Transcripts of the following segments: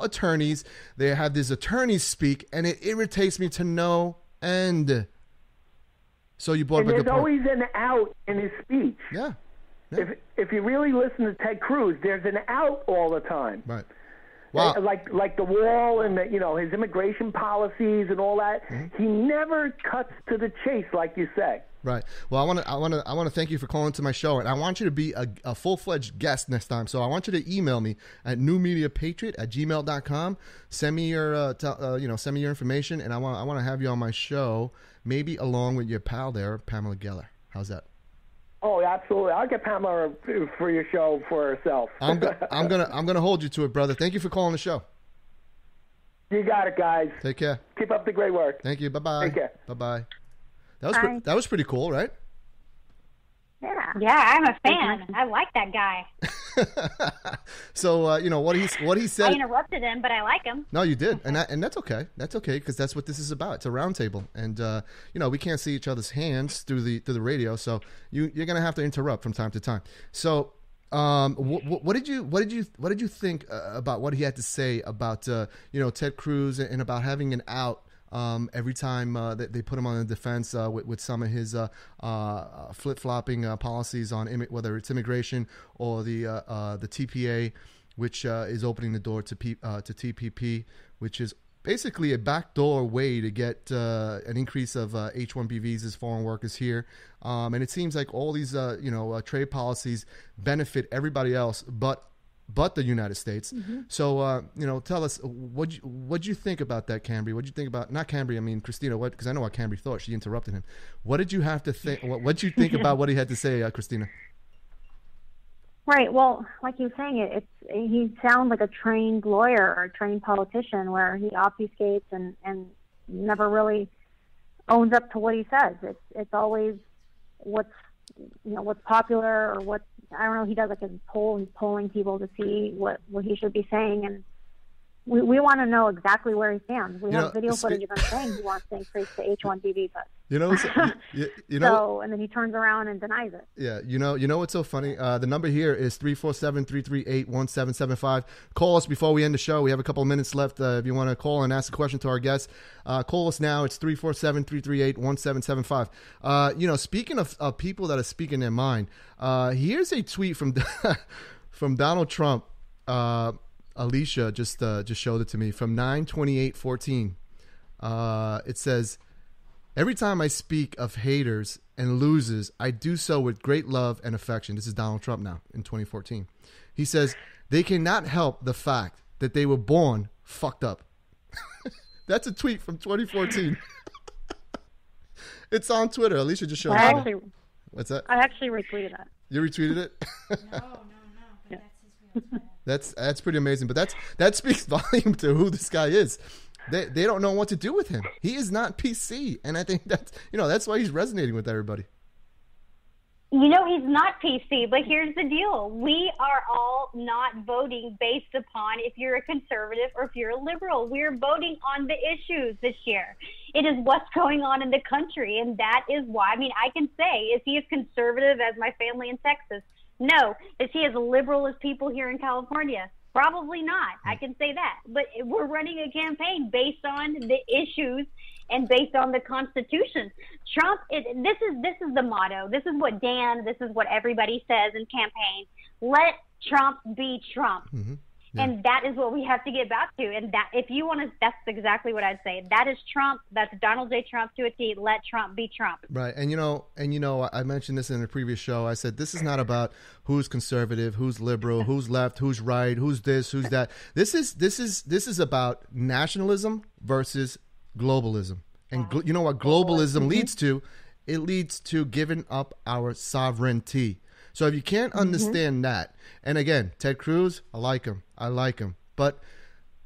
attorneys. They have these attorneys speak, and it irritates me to no end. So you brought up a good point. There's always an out in his speech. Yeah. If you really listen to Ted Cruz, there's an out all the time. Right. Wow. Like the wall and his immigration policies and all that. Mm-hmm. He never cuts to the chase, like you say. Right. Well, I want to thank you for calling to my show, and I want you to be a full-fledged guest next time. So I want you to email me at newmediapatriot@gmail.com. Send me your send me your information, and I want to have you on my show, maybe along with your pal there, Pamela Geller. How's that? Oh, absolutely. I'll get Pamela for your show for herself. I'm gonna hold you to it, brother. Thank you for calling the show. You got it, guys. Take care. Keep up the great work. Thank you. Bye-bye. Take care. Bye-bye. That was pretty cool, right? Yeah, I'm a fan. I like that guy. So what he said. I interrupted him, but I like him. No, you did, and that's okay. That's okay because that's what this is about. It's a round table, and we can't see each other's hands through the radio, so you're gonna have to interrupt from time to time. So, what did you think about what he had to say about Ted Cruz and about having an out? Every time that they put him on the defense with some of his flip-flopping policies on whether it's immigration or the TPA, which is opening the door to TPP, which is basically a backdoor way to get an increase of H-1B visas, foreign workers here. And it seems like all these trade policies benefit everybody else but the United States. Mm-hmm. So, tell us, what'd you think about that, Cambry? What'd you think about, not Cambry, I mean, Christina, because I know what Cambry thought. She interrupted him. What did you have to think, what'd you think about what he had to say, Christina? Right. Well, like you were saying, he sounds like a trained lawyer or a trained politician where he obfuscates and never really owns up to what he says. It's always what's popular or what, I don't know, he does like a poll, he's polling people to see what he should be saying, and we want to know exactly where he stands. We have video footage of him saying he wants to increase the H-1B visa. So, and then he turns around and denies it. Yeah, you know what's so funny? The number here is 347-338-1775. Call us before we end the show. We have a couple of minutes left. If you want to call and ask a question to our guests, call us now. It's 347-338-1775. Speaking of people that are speaking their mind, here's a tweet from from Donald Trump. Alicia just showed it to me from 9/28/14. It says, "Every time I speak of haters and losers, I do so with great love and affection." This is Donald Trump now in 2014. He says, "They cannot help the fact that they were born fucked up." That's a tweet from 2014. It's on Twitter. Alicia just showed it. What's that? I actually retweeted that. You retweeted it? No. But that's his real Twitter. That's pretty amazing. But that speaks volume to who this guy is. They don't know what to do with him. He is not PC, and I think that's why he's resonating with everybody. He's not PC, but here's the deal. We are all not voting based upon if you're a conservative or if you're a liberal. We're voting on the issues this year. It is what's going on in the country, and that is why. I can say, is he as conservative as my family in Texas? No. Is he as liberal as people here in California? Probably not. I can say that. But we're running a campaign based on the issues and based on the Constitution. Trump, this is the motto. This is what everybody says in campaign. Let Trump be Trump. Mm-hmm. Yeah. And that is what we have to get back to. And that, if you want to, that's exactly what I'd say. That is Trump. That's Donald J. Trump to a T. Let Trump be Trump. Right. And I mentioned this in a previous show. I said, this is not about who's conservative, who's liberal, who's left, who's right, who's this, who's that. This is about nationalism versus globalism. And you know what globalism leads to? It leads to giving up our sovereignty. So if you can't understand that, and again, Ted Cruz, I like him. But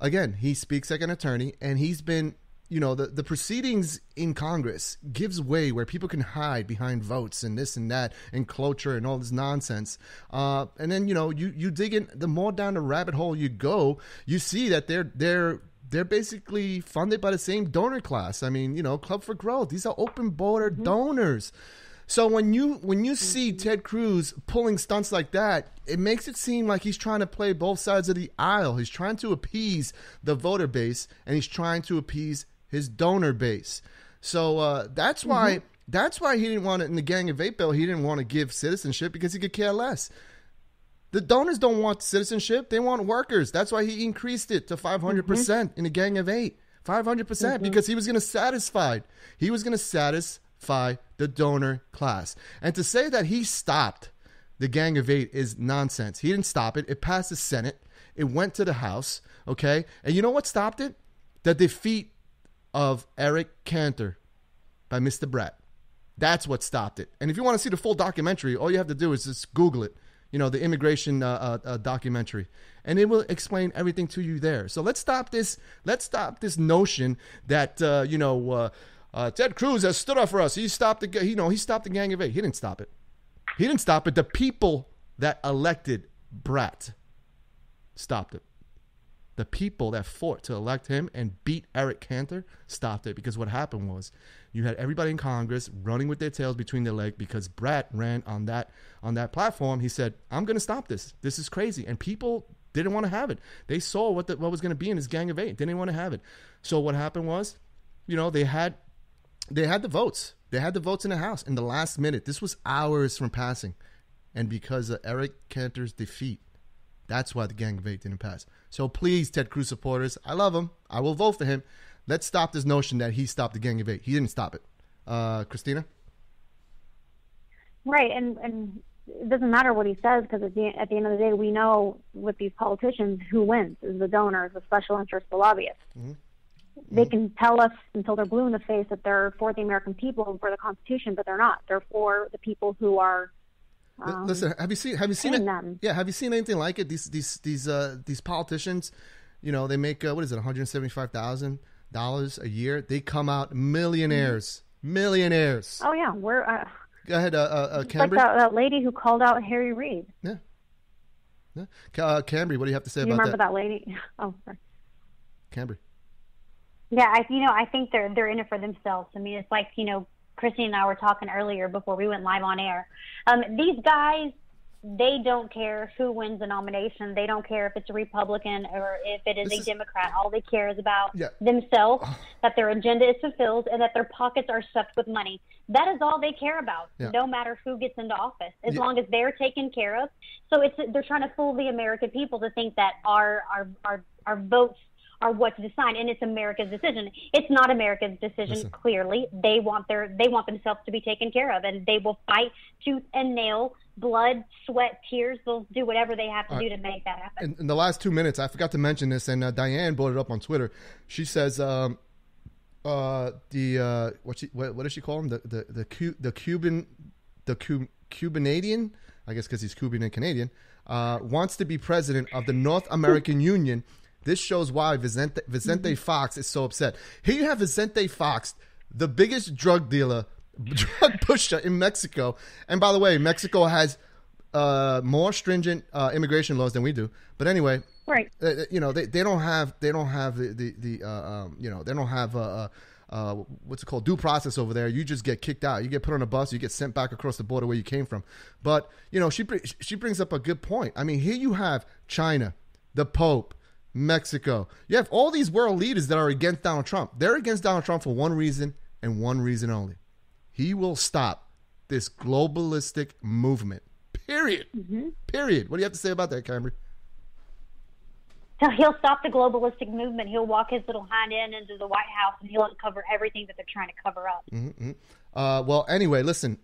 again, he speaks like an attorney, and he's been, the proceedings in Congress gives way where people can hide behind votes and this and that and cloture and all this nonsense. And then, you dig in, the more down the rabbit hole you go, you see that they're basically funded by the same donor class. Club for Growth. These are open border donors. So when you see Ted Cruz pulling stunts like that, it makes it seem like he's trying to play both sides of the aisle. He's trying to appease the voter base, and he's trying to appease his donor base. So that's why he didn't want it in the Gang of Eight bill. He didn't want to give citizenship because he could care less. The donors don't want citizenship. They want workers. That's why he increased it to 500% in the Gang of Eight. 500% because he was going to satisfy the donor class. And to say that he stopped the Gang of Eight is nonsense. He didn't stop it. It passed the Senate. It went to the House. Okay. And you know what stopped it? The defeat of Eric Cantor by Mr. Bratt. That's what stopped it. And if you want to see the full documentary, all you have to do is just Google it. You know, the immigration documentary, and it will explain everything to you there. So let's stop this. Let's stop this notion that Ted Cruz has stood up for us. He stopped he stopped the Gang of Eight. He didn't stop it. He didn't stop it. The people that elected Bratt stopped it. The people that fought to elect him and beat Eric Cantor stopped it, because what happened was you had everybody in Congress running with their tails between their legs because Bratt ran on that platform. He said, "I'm going to stop this. This is crazy," and people didn't want to have it. They saw what was going to be in his Gang of Eight. They didn't want to have it. So what happened was, they had the votes. They had the votes in the House in the last minute. This was hours from passing, and because of Eric Cantor's defeat, that's why the Gang of Eight didn't pass. So please, Ted Cruz supporters, I love him. I will vote for him. Let's stop this notion that he stopped the Gang of Eight. He didn't stop it. Christina? Right, and it doesn't matter what he says, because at the end of the day, we know with these politicians who wins is the donors, the special interests, the lobbyists. They can tell us until they're blue in the face that they're for the American people and for the Constitution, but they're not. They're for the people who are. Listen, have you seen it? Them. Yeah, have you seen anything like it? These politicians, they make what is it, $175,000 a year? They come out millionaires. Oh yeah, we're. Go ahead, Cambry. Like that lady who called out Harry Reid. Yeah. Cambry, what do you have to say about that? You remember that lady? Oh, sorry. Cambry. Yeah, I think they're in it for themselves. I mean, it's like, Christine and I were talking earlier before we went live on air. These guys, they don't care who wins the nomination. They don't care if it's a Republican or if it is a Democrat. All they care is about themselves, that their agenda is fulfilled, and that their pockets are stuffed with money. That is all they care about, no matter who gets into office, as long as they're taken care of. So they're trying to fool the American people to think that our votes are what to decide, and it's America's decision. It's not America's decision. Clearly, they want themselves to be taken care of, and they will fight tooth and nail, blood, sweat, tears. They'll do whatever they have to do to make that happen. In the last 2 minutes, I forgot to mention this, and Diane brought it up on Twitter. She says, what does she call him? The Cubanadian, I guess because he's Cuban and Canadian, wants to be president of the North American Union. This shows why Vicente Fox is so upset. Here you have Vicente Fox, the biggest drug pusher in Mexico. And by the way, Mexico has more stringent immigration laws than we do. But anyway, right? They don't have what's it called, due process over there. You just get kicked out. You get put on a bus. You get sent back across the border where you came from. But she brings up a good point. I mean, here you have China, the Pope, Mexico. You have all these world leaders that are against Donald Trump. They're against Donald Trump for one reason and one reason only. He will stop this globalistic movement. Period. Period. What do you have to say about that, Cambry? So he'll stop the globalistic movement. He'll walk his little hind end into the White House, and he'll uncover everything that they're trying to cover up. Well, anyway, listen.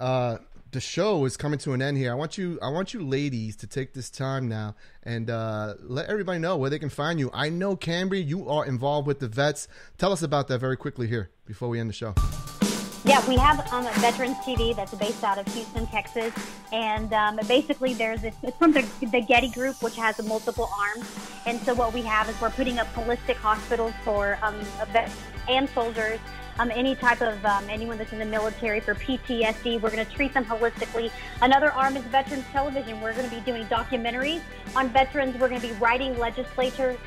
The show is coming to an end here. I want you ladies to take this time now and let everybody know where they can find you. I know, Cambry, you are involved with the vets. Tell us about that very quickly here before we end the show. Yeah, we have Veterans TV that's based out of Houston, Texas, and basically it's from the Getty Group, which has multiple arms. And so what we have is we're putting up holistic hospitals for vets and soldiers. any type of anyone that's in the military for PTSD. We're going to treat them holistically. Another arm is Veterans Television. We're going to be doing documentaries on veterans. We're going to be writing legislators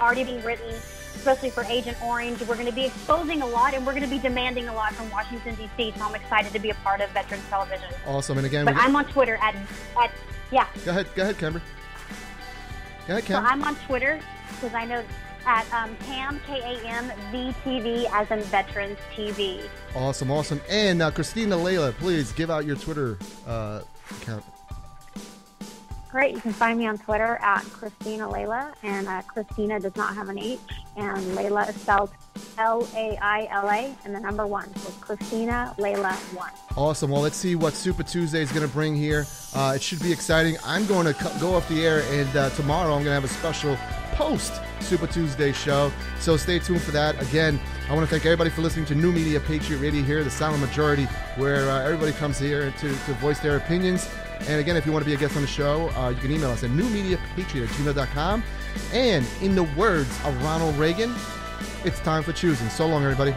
already being written, especially for Agent Orange. We're going to be exposing a lot, and we're going to be demanding a lot from Washington, D.C., so I'm excited to be a part of Veterans Television. Awesome. And again, but I'm on Twitter at yeah. Go ahead, Camber. Go ahead, Cam. So I'm on Twitter because I know at Cam, KAMVTV, as in Veterans TV. Awesome. And Christina Layla, please give out your Twitter account. Great. You can find me on Twitter at Christina Layla, and Christina does not have an H, and Layla is spelled Laila and the number 1. So Christina Layla 1. Awesome. Well, let's see what Super Tuesday is going to bring here. It should be exciting. I'm going to go off the air, and tomorrow I'm going to have a special post Super Tuesday show. So stay tuned for that. Again, I want to thank everybody for listening to New Media Patriot Radio here, the silent majority, where everybody comes here to voice their opinions. And again, if you want to be a guest on the show, you can email us at newmediapatriot@gmail.com. And in the words of Ronald Reagan, it's time for choosing. So long, everybody.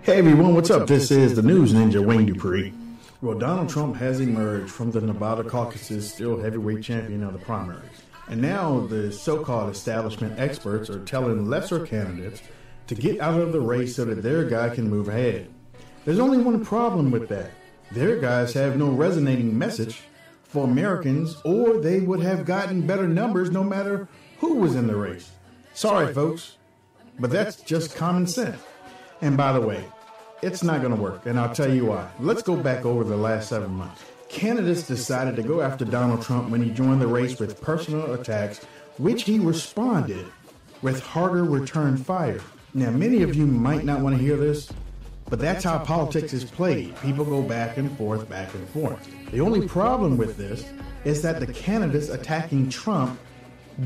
Hey everyone, what's up? This is the News Ninja, Wayne Dupree. Well, Donald Trump has emerged from the Nevada caucus, still heavyweight champion of the primaries. And now the so-called establishment experts are telling lesser candidates to get out of the race so that their guy can move ahead. There's only one problem with that. Their guys have no resonating message for Americans, or they would have gotten better numbers no matter who was in the race. Sorry, folks, but that's just common sense. And by the way, it's not going to work, and I'll tell you why. Let's go back over the last 7 months. Candidates decided to go after Donald Trump when he joined the race with personal attacks, which he responded with harder return fire. Now, many of you might not want to hear this, but that's how politics is played. People go back and forth, back and forth. The only problem with this is that the candidates attacking Trump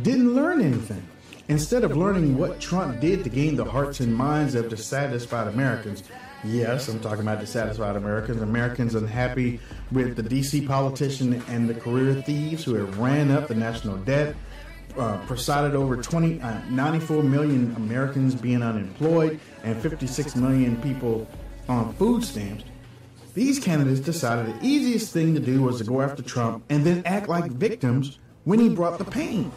didn't learn anything. Instead of learning what Trump did to gain the hearts and minds of dissatisfied Americans, yes, I'm talking about dissatisfied Americans unhappy with the D.C. politician and the career thieves who have ran up the national debt, presided over 94 million Americans being unemployed, and 56 million people on food stamps. These candidates decided the easiest thing to do was to go after Trump and then act like victims when he brought the pain.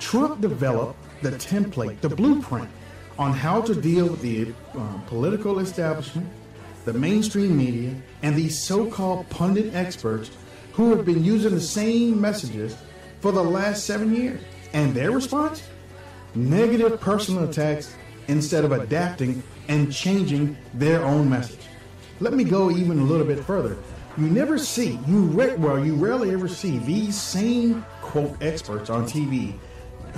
Trump developed the template, the blueprint on how to deal with the political establishment, the mainstream media, and these so-called pundit experts who have been using the same messages for the last 7 years. And their response? Negative personal attacks instead of adapting and changing their own message. Let me go even a little bit further. You rarely ever see these same, quote, experts on TV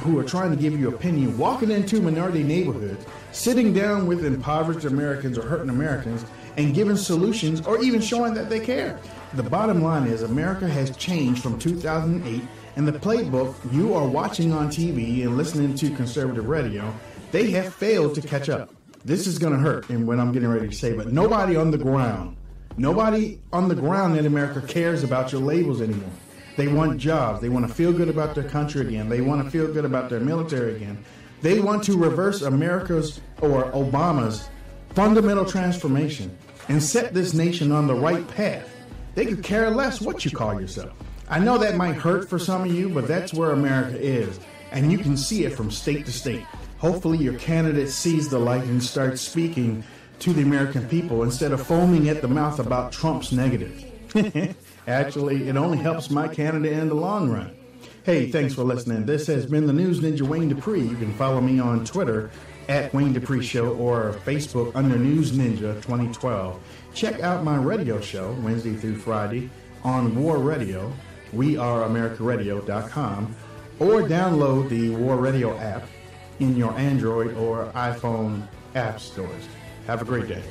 who are trying to give you opinion, walking into minority neighborhoods, sitting down with impoverished Americans or hurting Americans, and giving solutions or even showing that they care. The bottom line is America has changed from 2008, and the playbook you are watching on TV and listening to conservative radio, they have failed to catch up. This is going to hurt in what I'm getting ready to say, but nobody on the ground in America cares about your labels anymore. They want jobs. They want to feel good about their country again. They want to feel good about their military again. They want to reverse America's or Obama's fundamental transformation and set this nation on the right path. They could care less what you call yourself. I know that might hurt for some of you, but that's where America is. And you can see it from state to state. Hopefully your candidate sees the light and starts speaking to the American people instead of foaming at the mouth about Trump's negatives. Actually, it only helps my candidate in the long run. Hey, thanks for listening. This has been the News Ninja Wayne Dupree. You can follow me on Twitter at Wayne Dupree Show or Facebook under News Ninja 2012. Check out my radio show Wednesday through Friday on War Radio. weareamericaradio.com, or download the War Radio app in your Android or iPhone app stores. Have a great day.